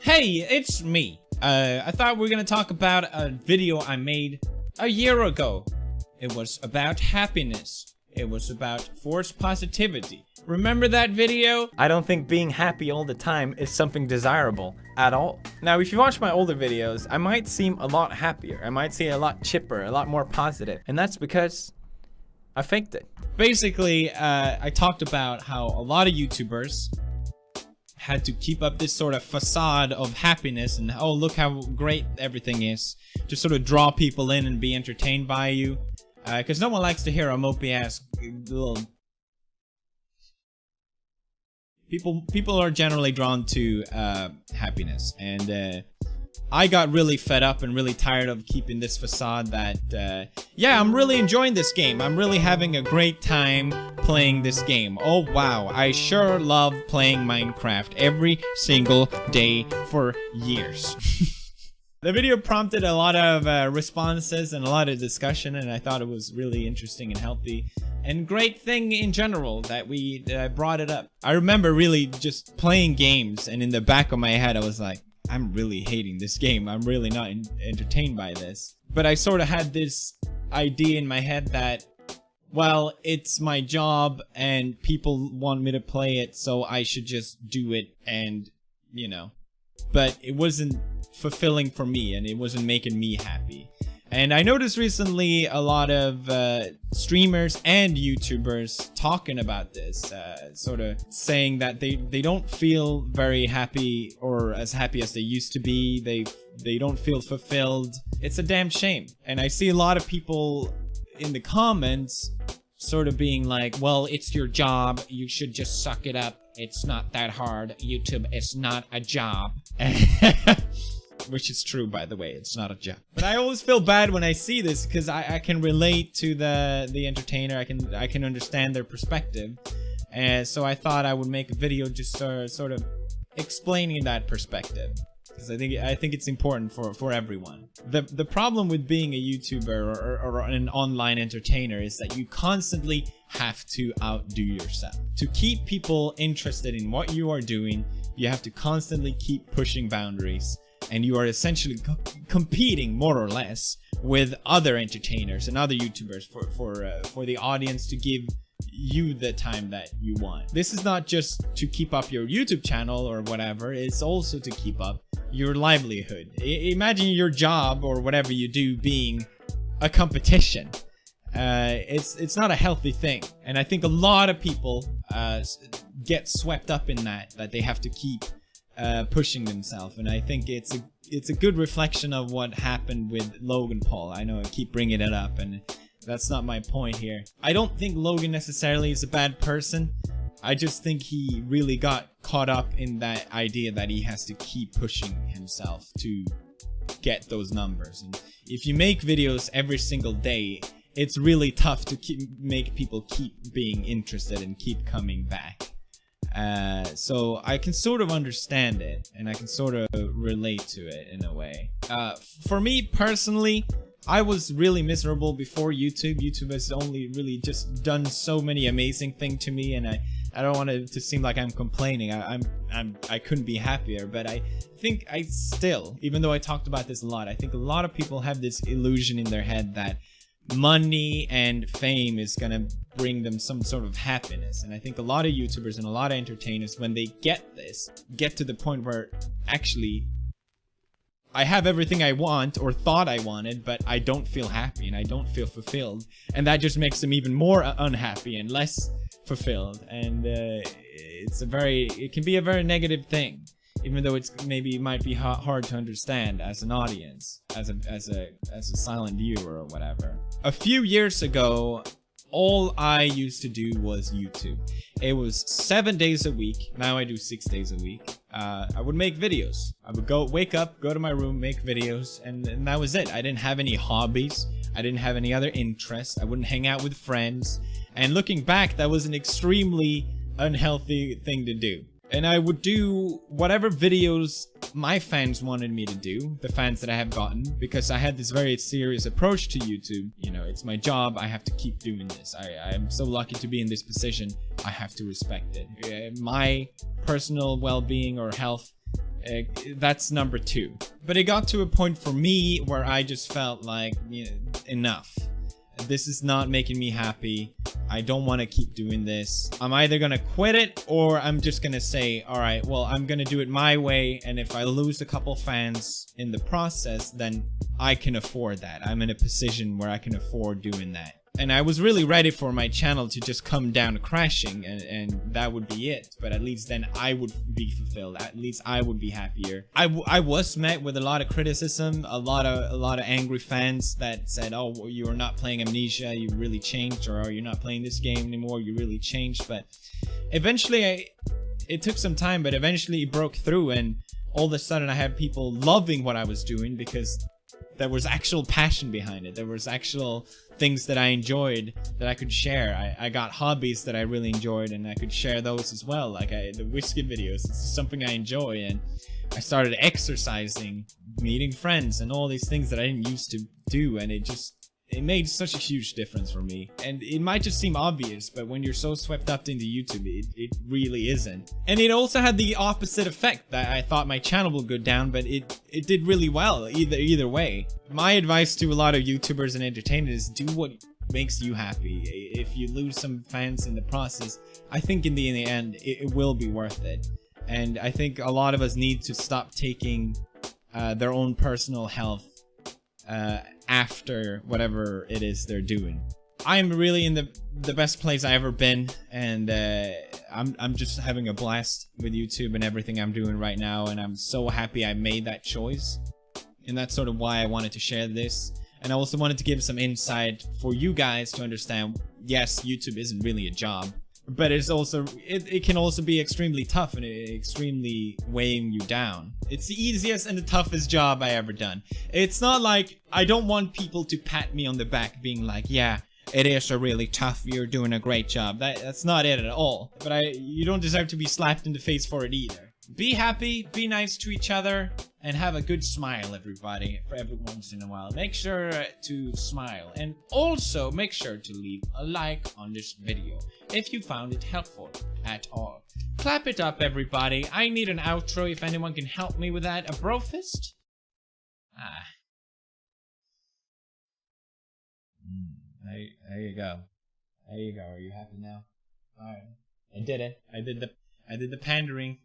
Hey, it's me. I thought we were gonna talk about a video I made a year ago. It was about happiness. It was about forced positivity. Remember that video? I don't think being happy all the time is something desirable at all. Now, if you watch my older videos, I might seem a lot happier. I might seem a lot chipper, a lot more positive. And that's because I faked it. Basically, I talked about how a lot of YouTubers had to keep up this sort of facade of happiness and, oh, look how great everything is, to sort of draw people in and be entertained by you. Because no one likes to hear a mopey ass little... People are generally drawn to happiness, and I got really fed up and really tired of keeping this facade that, yeah, I'm really enjoying this game. I'm really having a great time playing this game. Oh wow, I sure love playing Minecraft every single day for years. The video prompted a lot of responses and a lot of discussion, and I thought it was really interesting and healthy and great thing in general that I brought it up. I remember really just playing games, and in the back of my head I was like, I'm really hating this game. I'm really not entertained by this. But I sort of had this idea in my head that, well, it's my job and people want me to play it, so I should just do it, and, you know. But it wasn't fulfilling for me, and it wasn't making me happy. And I noticed recently a lot of streamers and YouTubers talking about this, sort of saying that they don't feel very happy or as happy as they used to be. They don't feel fulfilled. It's a damn shame. And I see a lot of people in the comments sort of being like, well, it's your job, you should just suck it up. It's not that hard. YouTube is not a job. Which is true, by the way, it's not a job. But I always feel bad when I see this, because I can relate to the entertainer. I can understand their perspective, and so I thought I would make a video just sort of explaining that perspective, because I think it's important for everyone. The problem with being a YouTuber or an online entertainer is that you constantly have to outdo yourself. To keep people interested in what you are doing, you have to constantly keep pushing boundaries. And you are essentially competing, more or less, with other entertainers and other YouTubers for the audience to give you the time that you want. This is not just to keep up your YouTube channel or whatever, it's also to keep up your livelihood. Imagine your job or whatever you do being a competition. It's not a healthy thing, and I think a lot of people get swept up in that they have to keep pushing themselves, and I think it's a good reflection of what happened with Logan Paul. I know I keep bringing it up, and that's not my point here. I don't think Logan necessarily is a bad person. I just think he really got caught up in that idea that he has to keep pushing himself to get those numbers. And if you make videos every single day, it's really tough to make people keep being interested and keep coming back. So I can sort of understand it, and I can sort of relate to it in a way. For me personally, I was really miserable before YouTube. YouTube has only really just done so many amazing things to me, and I don't want it to seem like I'm complaining. I couldn't be happier, but I think I still, even though I talked about this a lot, I think a lot of people have this illusion in their head that money and fame is gonna bring them some sort of happiness. And I think a lot of YouTubers and a lot of entertainers, when they get to the point where actually I have everything I want or thought I wanted, but I don't feel happy and I don't feel fulfilled, and that just makes them even more unhappy and less fulfilled. And it can be a very negative thing, even though maybe might be hard to understand as an audience, as a silent viewer or whatever. A few years ago, all I used to do was YouTube. It was 7 days a week. Now I do 6 days a week. I would make videos. I would wake up, go to my room, make videos, and that was it. I didn't have any hobbies. I didn't have any other interests. I wouldn't hang out with friends. And looking back, that was an extremely unhealthy thing to do. And I would do whatever videos my fans wanted me to do, the fans that I have gotten, because I had this very serious approach to YouTube. You know, it's my job, I have to keep doing this. I am so lucky to be in this position, I have to respect it. My personal well-being or health That's number 2. But it got to a point for me where I just felt like, you know, enough. This is not making me happy. I don't want to keep doing this. I'm either gonna quit it, or I'm just gonna say, alright, well, I'm gonna do it my way, and if I lose a couple fans in the process, then I can afford that. I'm in a position where I can afford doing that. And I was really ready for my channel to just come down crashing, and that would be it. But at least then I would be fulfilled. At least I would be happier. I was met with a lot of criticism, a lot of angry fans that said, oh, well, you're not playing Amnesia, you really changed, or you're not playing this game anymore, you really changed. But eventually, it took some time, but eventually it broke through, and all of a sudden I had people loving what I was doing because there was actual passion behind it. There was actual things that I enjoyed that I could share. I got hobbies that I really enjoyed, and I could share those as well. Like the whiskey videos, it's something I enjoy, and I started exercising, meeting friends, and all these things that I didn't used to do, and it made such a huge difference for me. And it might just seem obvious, but when you're so swept up into YouTube, it really isn't. And it also had the opposite effect, that I thought my channel would go down, but it did really well either way. My advice to a lot of YouTubers and entertainers is do what makes you happy. If you lose some fans in the process, I think in the end, it will be worth it. And I think a lot of us need to stop taking their own personal health after whatever it is they're doing. I'm really in the best place I've ever been, and I'm just having a blast with YouTube and everything I'm doing right now, and I'm so happy I made that choice. And that's sort of why I wanted to share this. And I also wanted to give some insight for you guys to understand, yes, YouTube isn't really a job, but it's also it can also be extremely tough and extremely weighing you down. It's the easiest and the toughest job I ever done. It's not like, I don't want people to pat me on the back being like, yeah, it is a really tough, you're doing a great job. That's not it at all. But you don't deserve to be slapped in the face for it either. Be happy, be nice to each other, and have a good smile, everybody, for every once in a while. Make sure to smile, and also make sure to leave a like on this video if you found it helpful at all. Clap it up, everybody. I need an outro if anyone can help me with that. A bro fist? There you go. There you go. Are you happy now? Alright. I did it. I did the pandering.